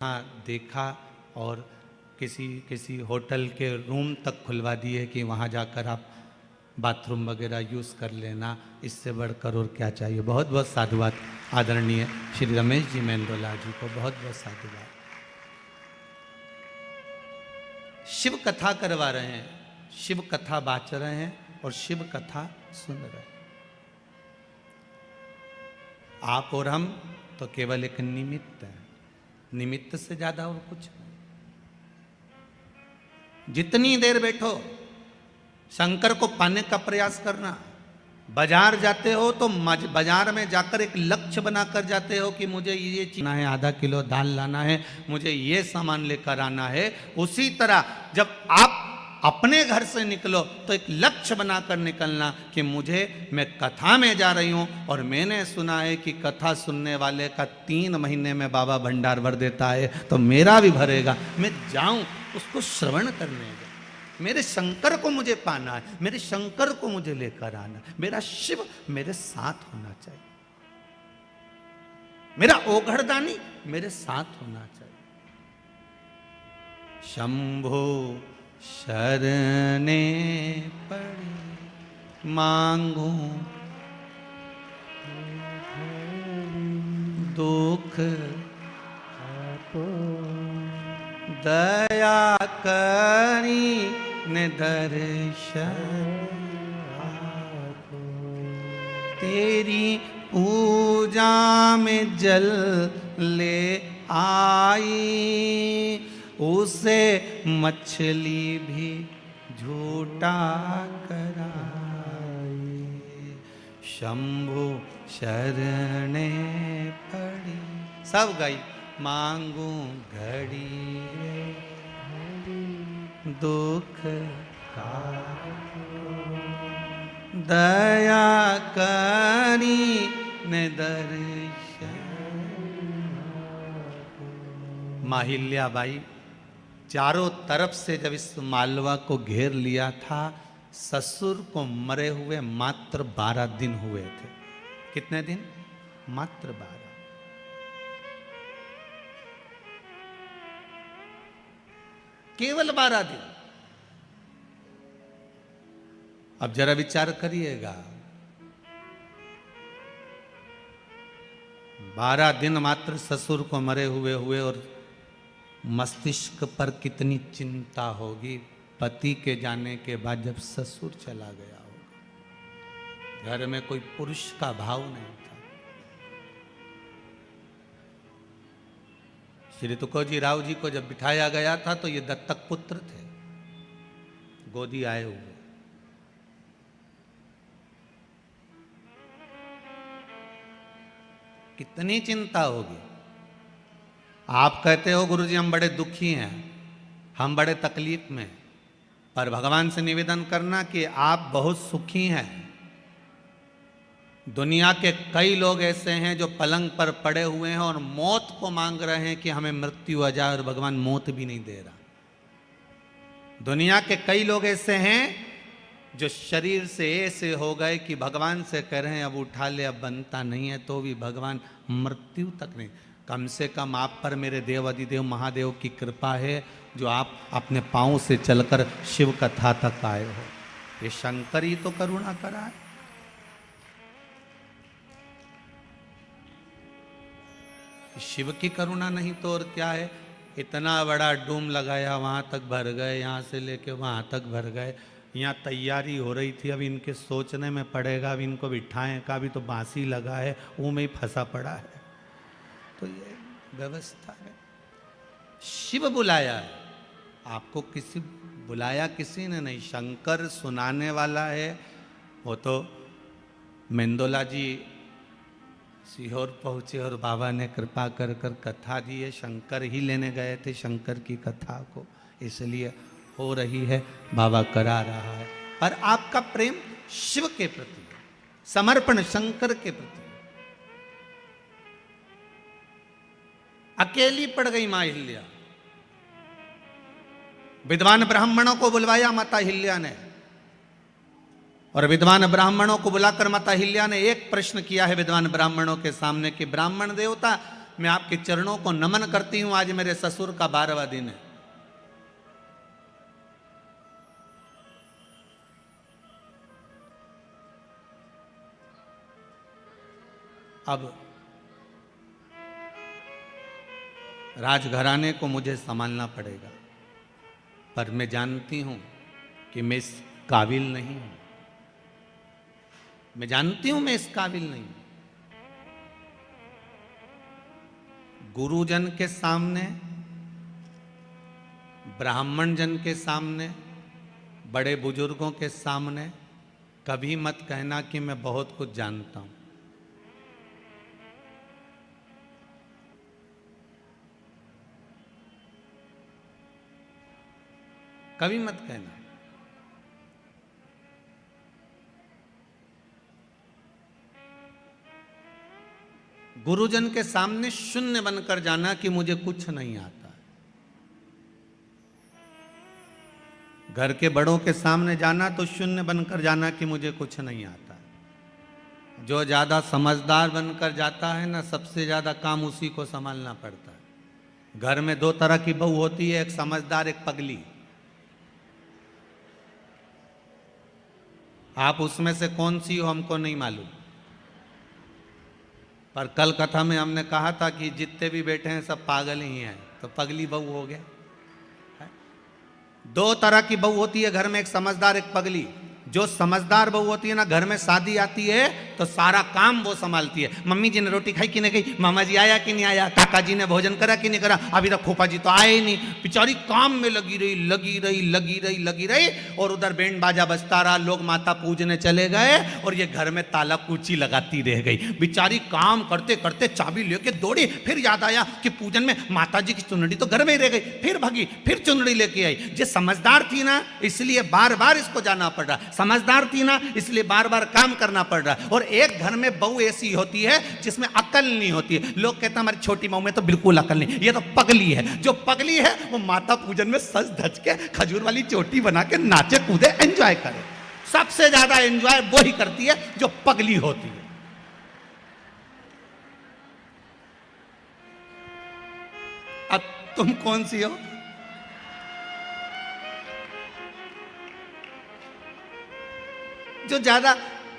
हाँ देखा और किसी किसी होटल के रूम तक खुलवा दिए कि वहाँ जाकर आप बाथरूम वगैरह यूज़ कर लेना, इससे बढ़कर और क्या चाहिए। बहुत बहुत साधुवाद आदरणीय श्री रमेश जी मेंदोला जी को बहुत बहुत साधुवाद। शिव कथा करवा रहे हैं, शिव कथा बाच रहे हैं और शिव कथा सुन रहे हैं। आप और हम तो केवल एक निमित्त है, निमित्त से ज्यादा और कुछ नहीं। जितनी देर बैठो शंकर को पाने का प्रयास करना। बाजार जाते हो तो बाजार में जाकर एक लक्ष्य बनाकर जाते हो कि मुझे ये चीज है, आधा किलो दाल लाना है, मुझे ये सामान लेकर आना है। उसी तरह जब आप अपने घर से निकलो तो एक लक्ष्य बनाकर निकलना कि मैं कथा में जा रही हूं और मैंने सुना है कि कथा सुनने वाले का 3 महीने में बाबा भंडार भर देता है, तो मेरा भी भरेगा। मैं जाऊं उसको श्रवण करने, मेरे शंकर को मुझे पाना है, मेरे शंकर को मुझे लेकर आना है, मेरा शिव मेरे साथ होना चाहिए, मेरा ओघड़दानी मेरे साथ होना चाहिए। शंभो शरणे पड़े मांगू दुख दया करी ने दर्शन तेरी पूजा में जल ले आई, उसे मछली भी झूठा कराई। शंभु शरणे पड़ी, सब गई मांगू घड़ी दुख का दया करी ने दर्शन। माहिल्याबाई चारों तरफ से जब इस मालवा को घेर लिया था, ससुर को मरे हुए मात्र 12 दिन हुए थे। कितने दिन? मात्र 12। केवल 12 दिन। अब जरा विचार करिएगा, 12 दिन मात्र ससुर को मरे हुए और मस्तिष्क पर कितनी चिंता होगी पति के जाने के बाद जब ससुर चला गया होगा। घर में कोई पुरुष का भाव नहीं था। श्री तुकोजी राव जी को जब बिठाया गया था तो ये दत्तक पुत्र थे, गोदी आए हुए। कितनी चिंता होगी। आप कहते हो गुरुजी हम बड़े दुखी हैं, हम बड़े तकलीफ में, पर भगवान से निवेदन करना कि आप बहुत सुखी हैं। दुनिया के कई लोग ऐसे हैं जो पलंग पर पड़े हुए हैं और मौत को मांग रहे हैं कि हमें मृत्यु आ जाए, और भगवान मौत भी नहीं दे रहा। दुनिया के कई लोग ऐसे हैं जो शरीर से ऐसे हो गए कि भगवान से कह रहे हैं अब उठा ले, अब बनता नहीं है, तो भी भगवान मृत्यु तक नहीं। कम से कम आप पर मेरे देव अधिदेव महादेव की कृपा है जो आप अपने पांव से चलकर शिव कथा तक आए हो। ये शंकर ही तो करुणा करा है। शिव की करुणा नहीं तो और क्या है। इतना बड़ा डूम लगाया, वहां तक भर गए, यहां से लेके वहां तक भर गए। यहाँ तैयारी हो रही थी, अब इनके सोचने में पड़ेगा, अब इनको बिठाएं का भी तो बांसी लगा है, वो में ही फंसा पड़ा है। तो ये व्यवस्था है। शिव बुलाया है आपको, किसी बुलाया किसी ने नहीं, शंकर सुनाने वाला है। वो तो मेंदोला जी सीहोर पहुंचे और बाबा ने कृपा कर कर कथा दी है। शंकर ही लेने गए थे शंकर की कथा को, इसलिए हो रही है, बाबा करा रहा है। और आपका प्रेम शिव के प्रति, समर्पण शंकर के प्रति। अकेली पड़ गई मां हिल्या। विद्वान ब्राह्मणों को बुलवाया माता हिल्या ने, और विद्वान ब्राह्मणों को बुलाकर माता हिल्या ने एक प्रश्न किया है विद्वान ब्राह्मणों के सामने कि ब्राह्मण देवता मैं आपके चरणों को नमन करती हूं। आज मेरे ससुर का 12वां दिन है। अब राजघराने को मुझे संभालना पड़ेगा, पर मैं जानती हूं कि मैं इस काबिल नहीं हूं। मैं जानती हूं मैं इस काबिल नहीं हूं। गुरुजन के सामने, ब्राह्मण जन के सामने, बड़े बुजुर्गों के सामने कभी मत कहना कि मैं बहुत कुछ जानता हूं। कभी मत कहना। गुरुजन के सामने शून्य बनकर जाना कि मुझे कुछ नहीं आता। घर के बड़ों के सामने जाना तो शून्य बनकर जाना कि मुझे कुछ नहीं आता। जो ज्यादा समझदार बनकर जाता है ना, सबसे ज्यादा काम उसी को संभालना पड़ता है। घर में दो तरह की बहू होती है, एक समझदार, एक पगली। आप उसमें से कौन सी हो हमको नहीं मालूम, पर कल कथा में हमने कहा था कि जितने भी बैठे हैं सब पागल ही हैं, तो पगली बहू हो गया। दो तरह की बहू होती है घर में, एक समझदार, एक पगली। जो समझदार बहू होती है ना, घर में शादी आती है तो सारा काम वो संभालती है। मम्मी जी ने रोटी खाई कि नहीं खाई, मामा जी आया कि नहीं आया, काका जी ने भोजन करा कि नहीं करा, अभी तक फूफा जी तो आए ही नहीं। बेचारी काम में लगी रही, लगी रही, लगी रही, लगी रही, और उधर बैंड बाजा बजता रहा, लोग माता पूजने चले गए और ये घर में ताला कुची लगाती रह गई। बेचारी काम करते करते चाबी लेके दौड़ी, फिर याद आया कि पूजन में माता जी की चुनरी तो घर में ही रह गई, फिर भागी, फिर चुनरी लेके आई। जो समझदार थी ना, इसलिए बार बार इसको जाना पड़ रहा। समझदार थी ना, इसलिए बार बार काम करना पड़ रहा। और एक घर में बहू ऐसी होती है जिसमें अकल नहीं होती है। लोग कहते हैं हमारी छोटी बहू में तो बिल्कुल अकल नहीं, ये तो पगली है। जो पगली है वो माता पूजन में सज धज के खजूर वाली चोटी बना के नाचे कूदे, एंजॉय करे। सबसे ज्यादा एंजॉय वो ही करती है जो पगली होती है। अब तुम कौन सी हो? जो ज्यादा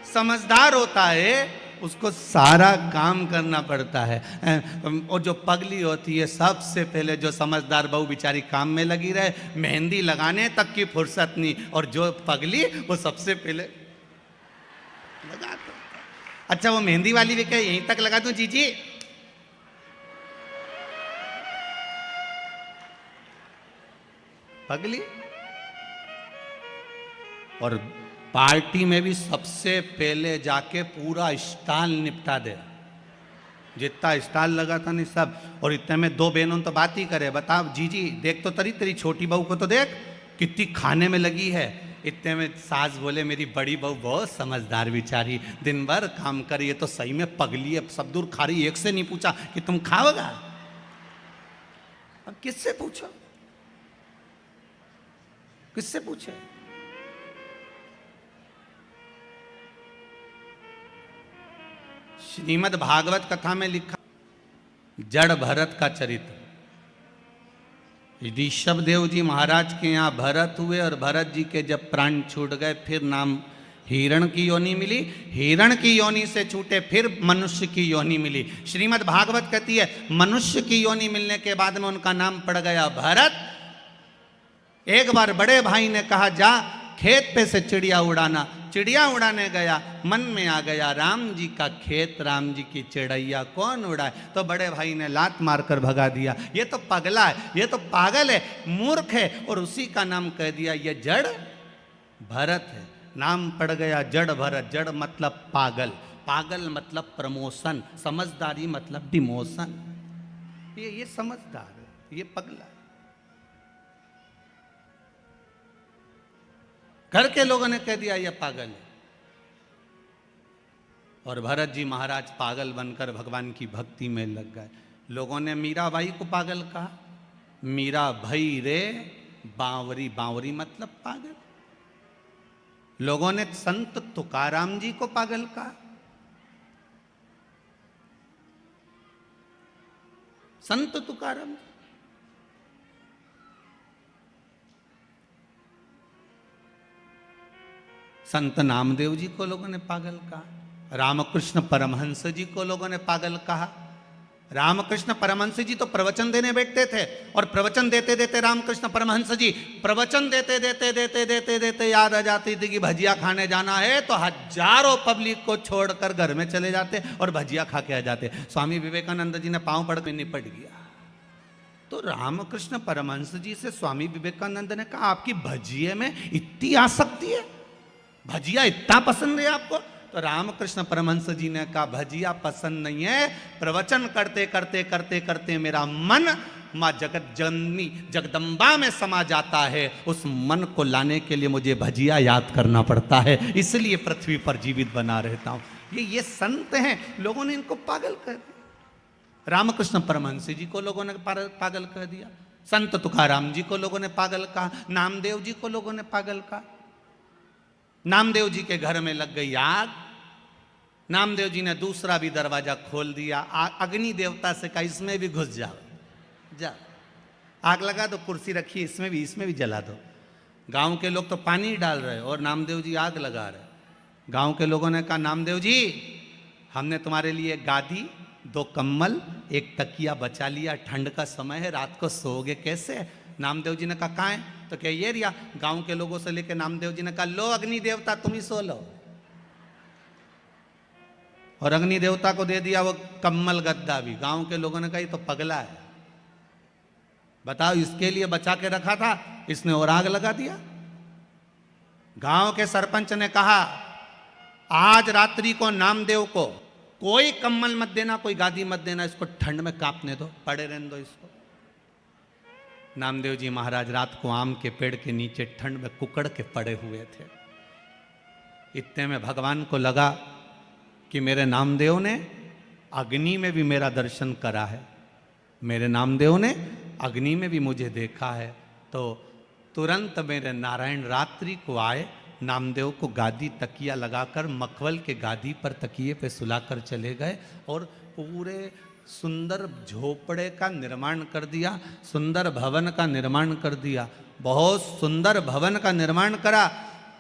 समझदार होता है उसको सारा काम करना पड़ता है, और जो पगली होती है, सबसे पहले जो समझदार बहू बेचारी काम में लगी रहे, मेहंदी लगाने तक की फुर्सत नहीं, और जो पगली वो सबसे पहले लगा दो। अच्छा, वो मेहंदी वाली भी क्या यहीं तक लगा दूं जीजी? पगली। और पार्टी में भी सबसे पहले जाके पूरा स्टॉल निपटा दे। जितना स्टॉल लगा था नहीं सब, और इतने में दो बहनों तो बात ही करे, बताओ जीजी देख तो तेरी छोटी बहू को तो देख कितनी खाने में लगी है। इतने में सास बोले मेरी बड़ी बहू बहुत समझदार बेचारी, दिन भर काम करी है, तो सही में पगली है, सब दूर खा रही। एक से नहीं पूछा कि तुम खाओगा, अब किससे पूछो, किससे पूछे? श्रीमद् भागवत कथा में लिखा जड़ भरत का चरित्र। ऋषभ देव जी महाराज के यहाँ भरत हुए, और भरत जी के जब प्राण छूट गए, फिर नाम हिरण की योनि मिली। हिरण की योनि से छूटे, फिर मनुष्य की योनि मिली। श्रीमद् भागवत कहती है मनुष्य की योनि मिलने के बाद में उनका नाम पड़ गया भरत। एक बार बड़े भाई ने कहा जा खेत पे से चिड़िया उड़ाना। चिड़िया उड़ाने गया, मन में आ गया राम जी का खेत, राम जी की चिड़ैया कौन उड़ाए? तो बड़े भाई ने लात मारकर भगा दिया। ये तो पगला है, ये तो पागल है, मूर्ख है, और उसी का नाम कह दिया ये जड़ भरत है। नाम पड़ गया जड़ भरत। जड़ मतलब पागल, पागल मतलब प्रमोशन, समझदारी मतलब डिमोशन। ये समझदार है, ये पगला है। घर के लोगों ने कह दिया यह पागल है, और भरत जी महाराज पागल बनकर भगवान की भक्ति में लग गए। लोगों ने मीराबाई को पागल कहा, मीरा भई रे बावरी, बावरी मतलब पागल। लोगों ने संत तुकाराम जी को पागल कहा। संत तुकाराम। संत नामदेव जी को लोगों ने पागल कहा, रामकृष्ण परमहंस जी को लोगों ने पागल कहा। रामकृष्ण परमहंस जी तो प्रवचन देने बैठते थे और प्रवचन देते देते रामकृष्ण परमहंस जी प्रवचन देते देते देते देते देते याद आ जाती थी कि भजिया खाने जाना है, तो हजारों पब्लिक को छोड़कर घर में चले जाते और भजिया खा के आ जाते। स्वामी विवेकानंद जी ने पांव पड़ के निपट गया। तो रामकृष्ण परमहंस जी से स्वामी विवेकानंद ने कहा, आपकी भजिए में इतनी आसक्ति है, भजिया इतना पसंद है आपको? तो रामकृष्ण परमहंस जी ने कहा, भजिया पसंद नहीं है, प्रवचन करते करते करते करते मेरा मन माँ जगत जननी जगदम्बा में समा जाता है। उस मन को लाने के लिए मुझे भजिया याद करना पड़ता है, इसलिए पृथ्वी पर जीवित बना रहता हूं। ये संत हैं, लोगों ने इनको पागल कर दिया। रामकृष्ण परमहंस जी को लोगों ने पागल कर दिया, संत तुकाराम जी को लोगों ने पागल कहा, नामदेव जी को लोगों ने पागल कहा। नामदेव जी के घर में लग गई आग, नामदेव जी ने दूसरा भी दरवाजा खोल दिया। अग्नि देवता से कहा, इसमें भी घुस जाओ, जा आग लगा दो, कुर्सी रखी इसमें भी जला दो। गांव के लोग तो पानी डाल रहे और नामदेव जी आग लगा रहे। गांव के लोगों ने कहा, नामदेव जी हमने तुम्हारे लिए गादी, 2 कम्बल, 1 तकिया बचा लिया, ठंड का समय है, रात को सोओगे कैसे? नामदेव जी ने कहा, कहाँ है? तो क्या ये रिया? गांव के लोगों से लेके नामदेव जी ने कहा, लो अग्नि देवता तुम ही सो लो। और अग्नि देवता को दे दिया वो कम्बल गद्दा भी। गांव के लोगों ने कहा, ये तो पगला है, बताओ इसके लिए बचा के रखा था, इसने और आग लगा दिया। गांव के सरपंच ने कहा, आज रात्रि को नामदेव को कोई कम्बल मत देना, कोई गादी मत देना, इसको ठंड में कांपने दो, पड़े रहने दो इसको। नामदेव जी महाराज रात को आम के पेड़ के नीचे ठंड में कुकड़ के पड़े हुए थे। इतने में भगवान को लगा कि मेरे नामदेव ने अग्नि में भी मेरा दर्शन करा है, मेरे नामदेव ने अग्नि में भी मुझे देखा है। तो तुरंत मेरे नारायण रात्रि को आए, नामदेव को गादी तकिया लगाकर मखवल के गादी पर तकिए पे सुलाकर चले गए और पूरे सुंदर झोपड़े का निर्माण कर दिया, सुंदर भवन का निर्माण कर दिया। बहुत सुंदर भवन का निर्माण करा।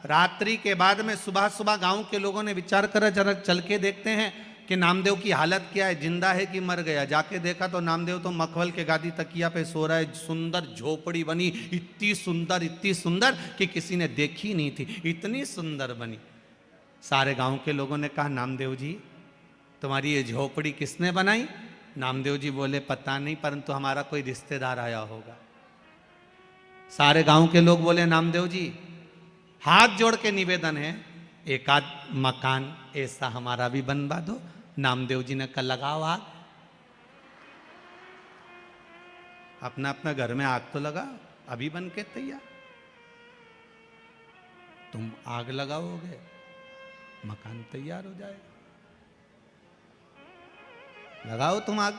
रात्रि के बाद में सुबह सुबह गांव के लोगों ने विचार करा, जरा चल के देखते हैं कि नामदेव की हालत क्या है, जिंदा है कि मर गया। जाके देखा तो नामदेव तो मखवल के गादी तकिया पे सो रहा है। सुंदर झोपड़ी बनी, इतनी सुंदर कि किसी ने देखी नहीं थी, इतनी सुंदर बनी। सारे गांव के लोगों ने कहा, नामदेव जी तुम्हारी ये झोपड़ी किसने बनाई? नामदेव जी बोले, पता नहीं, परंतु हमारा कोई रिश्तेदार आया होगा। सारे गांव के लोग बोले, नामदेव जी हाथ जोड़ के निवेदन है, एक आध मकान ऐसा हमारा भी बनवा दो। नामदेव जी ने कहा, लगाओ आग, अपना अपना घर में आग तो लगा, अभी बन के तैयार। तुम आग लगाओगे, मकान तैयार हो जाएगा। लगाओ तुम आग।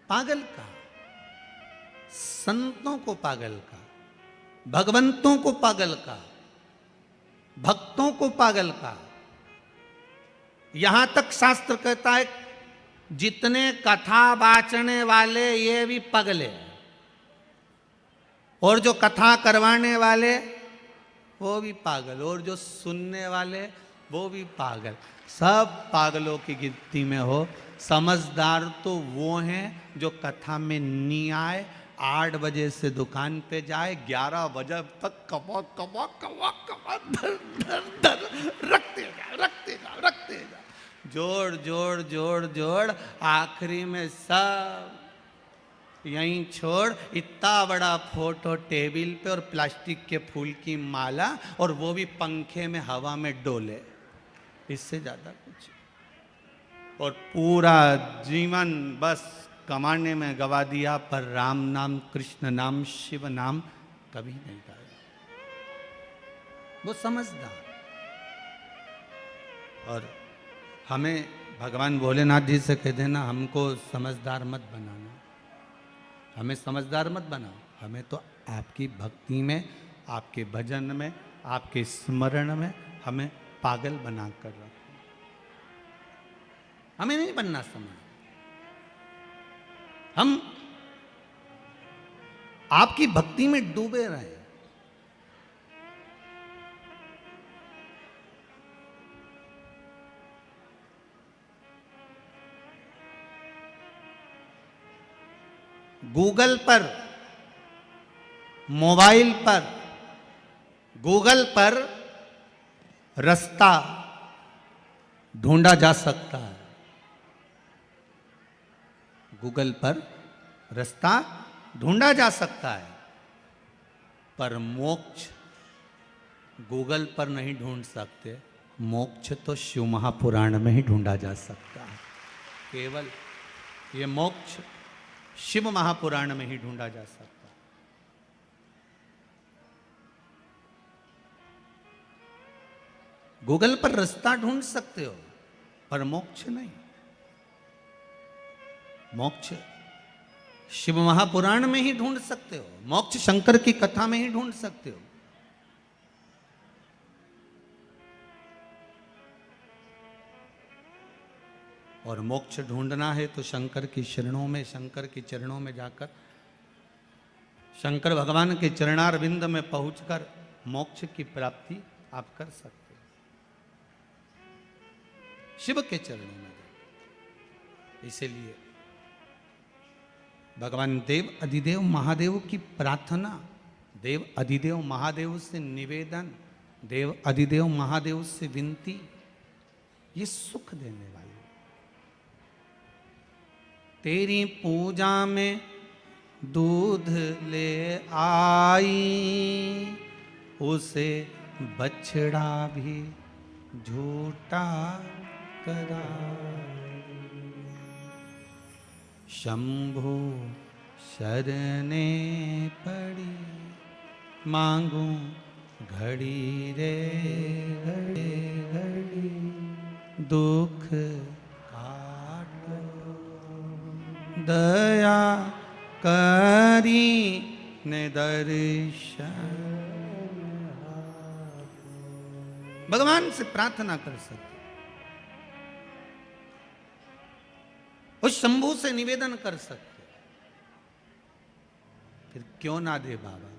पागल का, संतों को पागल का, भगवंतों को पागल का, भक्तों को पागल का। यहां तक शास्त्र कहता है, जितने कथा बाचने वाले ये भी पगले, और जो कथा करवाने वाले वो भी पागल, और जो सुनने वाले वो भी पागल। सब पागलों की गिनती में हो। समझदार तो वो हैं जो कथा में नहीं आए, 8 बजे से दुकान पे जाए, 11 बजे तक कमा धर धर धर रखते जा, जोड़ आखिरी में सब यहीं छोड़। इतना बड़ा फोटो टेबल पे और प्लास्टिक के फूल की माला, और वो भी पंखे में हवा में डोले, इससे ज्यादा कुछ। और पूरा जीवन बस कमाने में गवा दिया, पर राम नाम, कृष्ण नाम, शिव नाम कभी नहीं गाया। वो समझदार। और हमें भगवान भोलेनाथ जी से कह देना, हमको समझदार मत बनाना, हमें समझदार मत बनाओ, हमें तो आपकी भक्ति में, आपके भजन में, आपके स्मरण में हमें पागल बना कर रखो। हमें नहीं बनना समझ। हम आपकी भक्ति में डूबे रहे। गूगल पर, मोबाइल पर, गूगल पर रास्ता ढूंढा जा सकता है। गूगल पर रास्ता ढूंढा जा सकता है, पर मोक्ष गूगल पर नहीं ढूंढ सकते। मोक्ष तो शिव महापुराण में ही ढूंढा जा सकता है। केवल ये मोक्ष शिव महापुराण में ही ढूंढा जा सकता है। गूगल पर रास्ता ढूंढ सकते हो, पर मोक्ष नहीं। मोक्ष शिव महापुराण में ही ढूंढ सकते हो। मोक्ष शंकर की कथा में ही ढूंढ सकते हो। और मोक्ष ढूंढना है तो शंकर की शरणों में, शंकर के चरणों में जाकर, शंकर भगवान के चरणारविंद में पहुंचकर मोक्ष की प्राप्ति आप कर सकते हो। शिव के चरणों में। इसीलिए भगवान देव अधिदेव महादेव की प्रार्थना, देव अधिदेव महादेव से निवेदन, देव अधिदेव महादेव से विनती, ये सुख देने वाली। तेरी पूजा में दूध ले आई, उसे बछड़ा भी झूठा कराई। शंभु शरणे पड़ी, मांगू घड़ी रे घड़ी घड़ी, दुख काटो दया करी ने दर्शन। भगवान से प्रार्थना कर सकते, उस शंभू से निवेदन कर सकते, फिर क्यों ना दे बाबा।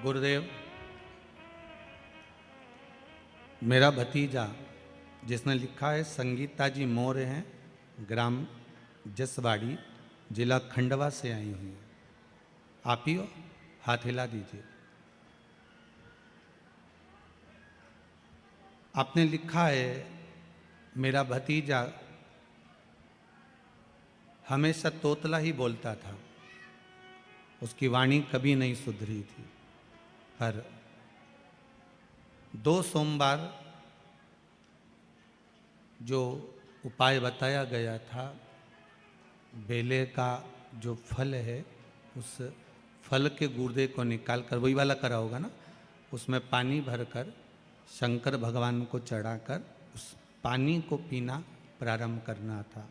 गुरुदेव, मेरा भतीजा जिसने लिखा है, संगीता जी मौर्य हैं, ग्राम जसवाड़ी, जिला खंडवा से आई हुई है। आप ही हो, हाथ हिला दीजिए। आपने लिखा है, मेरा भतीजा हमेशा तोतला ही बोलता था, उसकी वाणी कभी नहीं सुधरी थी। पर 2 सोमवार जो उपाय बताया गया था, बेले का जो फल है, उस फल के गुर्दे को निकाल कर, वही वाला करा होगा ना, उसमें पानी भरकर शंकर भगवान को चढ़ाकर उस पानी को पीना प्रारंभ करना था।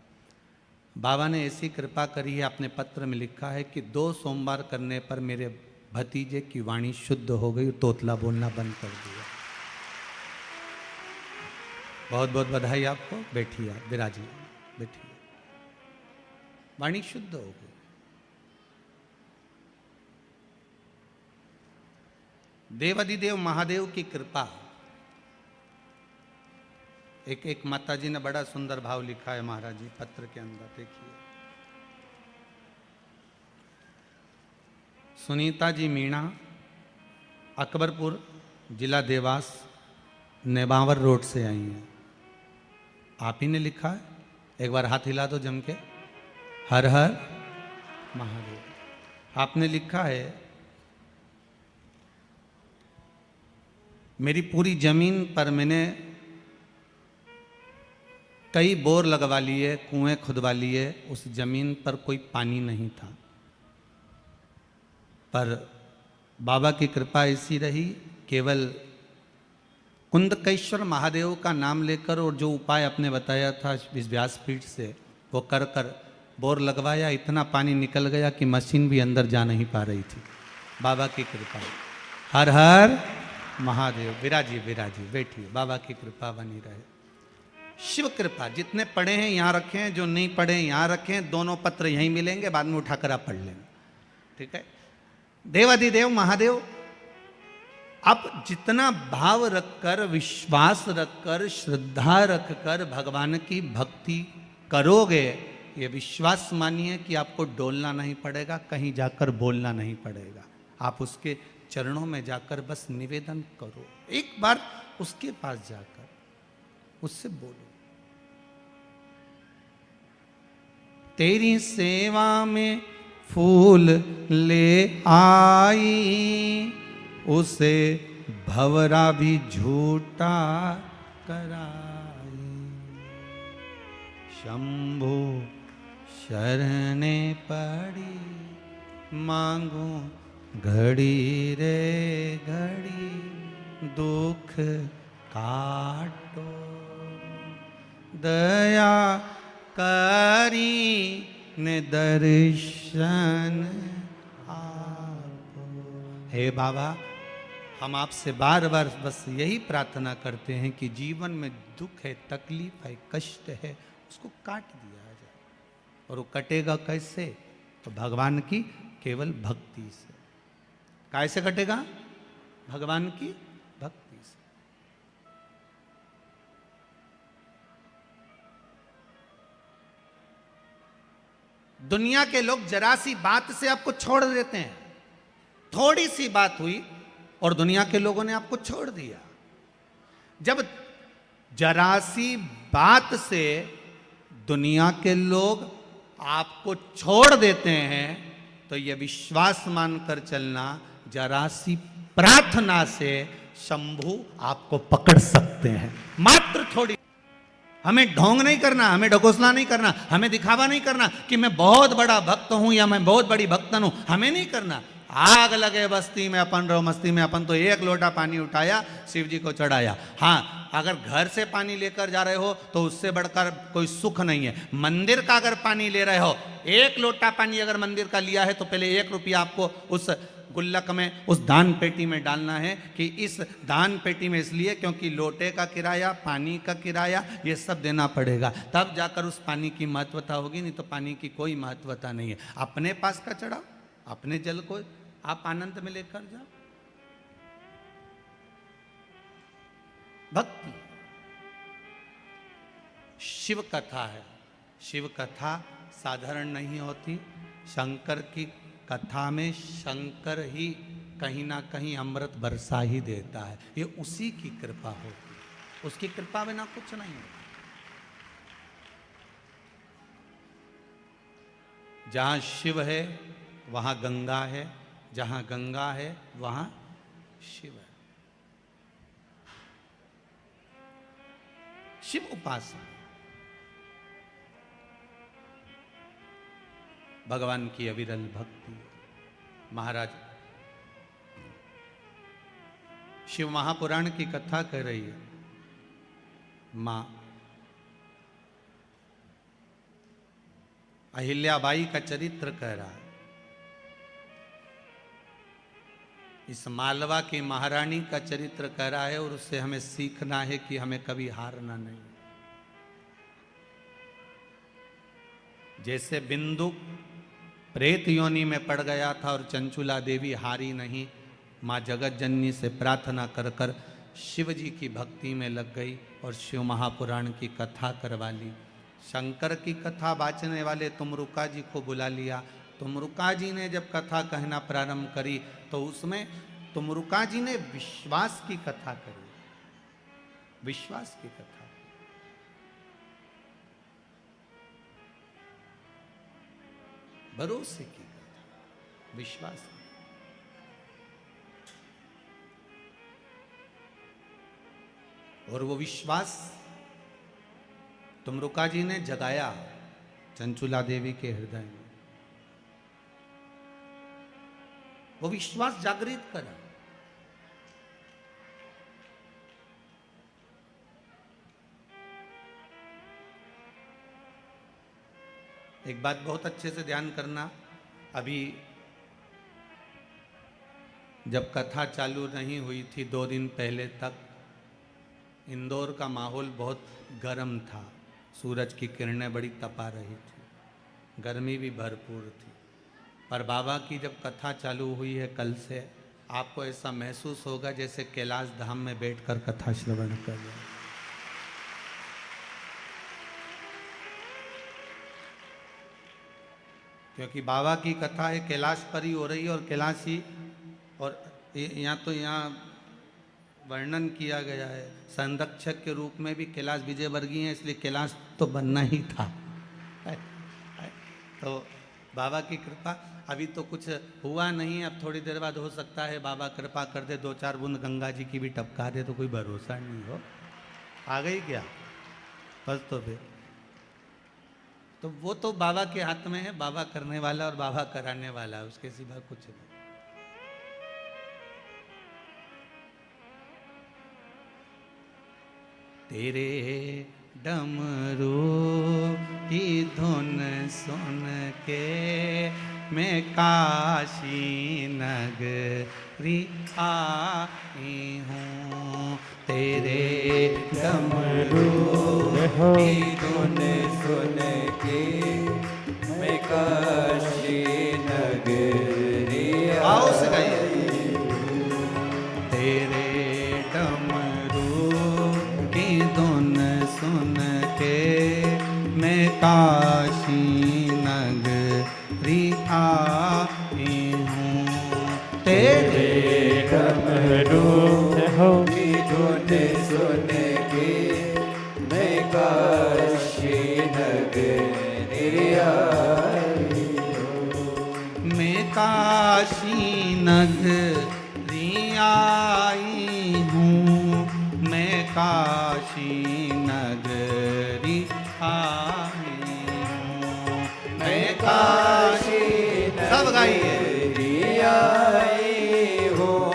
बाबा ने ऐसी कृपा करी है, आपने पत्र में लिखा है कि 2 सोमवार करने पर मेरे भतीजे की वाणी शुद्ध हो गई, तोतला बोलना बंद कर दिया। बहुत बहुत बधाई आपको। बैठिए, आप विराजिए, बैठिए। वाणी शुद्ध हो गई। देवाधिदेव महादेव की कृपा। एक माता जी ने बड़ा सुंदर भाव लिखा है महाराज जी पत्र के अंदर, देखिए। सुनीता जी मीणा, अकबरपुर, जिला देवास, नेबावर रोड से आई हैं। आप ही ने लिखा है, एक बार हाथ हिला दो जम के। हर हर महादेव। आपने लिखा है मेरी पूरी जमीन पर मैंने कई बोर लगवा लिए, कुएं खुदवा लिए, उस जमीन पर कोई पानी नहीं था, पर बाबा की कृपा ऐसी रही, केवल कुंदकेश्वर महादेव का नाम लेकर और जो उपाय आपने बताया था इस व्यासपीठ से वो कर कर बोर लगवाया, इतना पानी निकल गया कि मशीन भी अंदर जा नहीं पा रही थी। बाबा की कृपा। हर हर महादेव। विराजी विराजी बैठिए, बाबा की कृपा बनी रहे। शिव कृपा। जितने पढ़े हैं यहाँ रखे हैं, जो नहीं पढ़े हैं यहाँ रखे हैं, दोनों पत्र यहीं मिलेंगे, बाद में उठाकर आप पढ़ लेंगे, ठीक है। देवाधिदेव महादेव, आप जितना भाव रखकर, विश्वास रखकर, श्रद्धा रखकर भगवान की भक्ति करोगे, ये विश्वास मानिए कि आपको डोलना नहीं पड़ेगा, कहीं जाकर बोलना नहीं पड़ेगा। आप उसके चरणों में जाकर बस निवेदन करो, एक बार उसके पास जाकर उससे बोलो। तेरी सेवा में फूल ले आई, उसे भवरा भी झूठा कराई। शंभु शरणे पड़ी, मांगू घड़ी रे घड़ी, दुख काटो दया करी ने दर्शन आपो। हे बाबा, हम आपसे बार बार बस यही प्रार्थना करते हैं कि जीवन में दुख है, तकलीफ है, कष्ट है, उसको काट दिया जाए। और वो कटेगा कैसे? तो भगवान की केवल भक्ति से। कैसे कटेगा? भगवान की भक्ति से। दुनिया के लोग जरा सी बात से आपको छोड़ देते हैं। थोड़ी सी बात हुई और दुनिया के लोगों ने आपको छोड़ दिया। जब जरा सी बात से दुनिया के लोग आपको छोड़ देते हैं तो यह विश्वास मानकर चलना, जरा सी प्रार्थना से शंभु आपको पकड़ सकते हैं। मात्र थोड़ी। हमें ढोंग नहीं करना, हमें ढकोसला नहीं करना, हमें दिखावा नहीं करना कि मैं बहुत बड़ा भक्त हूं या मैं बहुत बड़ी भक्तन हूं, हमें नहीं करना। आग लगे बस्ती में अपन रहो मस्ती में, अपन तो एक लोटा पानी उठाया, शिव जी को चढ़ाया। हाँ, अगर घर से पानी लेकर जा रहे हो तो उससे बढ़कर कोई सुख नहीं है। मंदिर का अगर पानी ले रहे हो, एक लोटा पानी अगर मंदिर का लिया है तो पहले 1 रुपया आपको उस गुल्लक में, उस दान पेटी में डालना है कि इस दान पेटी में इसलिए क्योंकि लोटे का किराया, पानी का किराया, ये सब देना पड़ेगा, तब जाकर उस पानी की महत्वता होगी, नहीं तो पानी की कोई महत्वता नहीं है। अपने पास का चढ़ाओ, अपने जल को आप आनंद में लेकर जाओ। भक्ति शिव कथा है। शिव कथा साधारण नहीं होती। शंकर की कथा में शंकर ही कहीं ना कहीं अमृत बरसा ही देता है। ये उसी की कृपा होती है, उसकी कृपा बिना कुछ नहीं होता। जहां शिव है वहां गंगा है, जहां गंगा है वहां शिव है। शिव उपासना, भगवान की अविरल भक्ति। महाराज शिव महापुराण की कथा कह रही है। मां अहिल्याबाई का चरित्र कह रहा है। इस मालवा की महारानी का चरित्र कह रहा है और उससे हमें सीखना है कि हमें कभी हारना नहीं। जैसे बिंदु प्रेत योनि में पड़ गया था और चंचुला देवी हारी नहीं, माँ जगत जननी से प्रार्थना कर कर शिव जी की भक्ति में लग गई और शिव महापुराण की कथा करवा ली। शंकर की कथा बाचने वाले तुमरुका जी को बुला लिया। तुमरुका जी ने जब कथा कहना प्रारंभ करी तो उसमें तुमरुका जी ने विश्वास की कथा करी। विश्वास की कथा। भरोसे की कथा, विश्वास की। और वो विश्वास तुमरुका जी ने जगाया चंचुला देवी के हृदय में, वो विश्वास जागृत करा। एक बात बहुत अच्छे से ध्यान करना, अभी जब कथा चालू नहीं हुई थी 2 दिन पहले तक इंदौर का माहौल बहुत गर्म था, सूरज की किरणें बड़ी तपा रही थी, गर्मी भी भरपूर थी। पर बाबा की जब कथा चालू हुई है कल से, आपको ऐसा महसूस होगा जैसे कैलाश धाम में बैठकर कथा श्रवण कर रहे हैं। क्योंकि बाबा की कथा है कैलाश पर ही हो रही है, और कैलाशी, और यहाँ तो यहाँ वर्णन किया गया है संरक्षक के रूप में भी कैलाश विजयवर्गीय है, इसलिए कैलाश तो बनना ही था। तो बाबा की कृपा, अभी तो कुछ हुआ नहीं, अब थोड़ी देर बाद हो सकता है बाबा कृपा कर दे, 2-4 बूंद गंगा जी की भी टपका दे, तो कोई भरोसा नहीं हो, आ गई क्या बस। तो फिर तो वो तो बाबा के हाथ में है, बाबा करने वाला और बाबा कराने वाला, उसके सिवा कुछ नहीं। तेरे डमरू की धुन सुन के मैं काशी नगरी आई हूँ, तेरे डमरू की धुन सुन के मैं काशी नगरी आओ से गाइए। तेरे डमरू की धुन सुन के मैं काशी नगरी आई हूँ, तेरे डमरू की धुन सुन के मैं काशी नगरी आई हूँ, मैं काशी नगरी आई हूँ, मैं काशी नगरी आई हूँ, मैं काशी सब गाइए आई हूँ,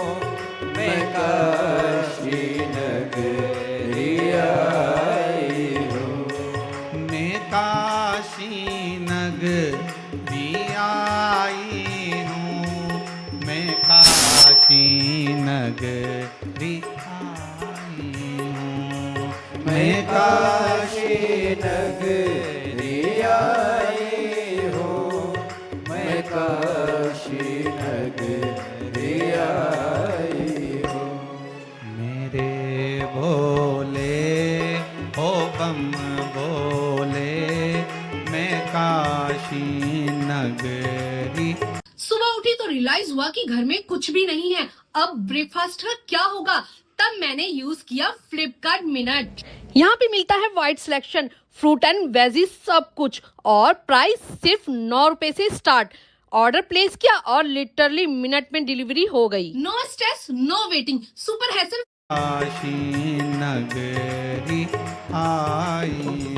मैं काशी नगरी आई हूँ, मैं काशी नगरी आई हूँ, मैं काशी नगरी मैं काशी नगरी आई हूँ, मैं काशी नगरी आई हूँ, मेरे भोले हो बम बोले, मैं काशी नगरी। सुबह उठी तो रियलाइज हुआ कि घर में कुछ भी नहीं है, अब ब्रेकफास्ट का क्या होगा। तब मैंने यूज किया फ्लिपकार्ट मिनट। यहाँ पे मिलता है wide selection, fruit and veggies सब कुछ, और प्राइस सिर्फ 9 रुपए से स्टार्ट। ऑर्डर प्लेस किया और लिटरली मिनट में डिलीवरी हो गई। No stress, no waiting, super hassle. Kashi नगरी आई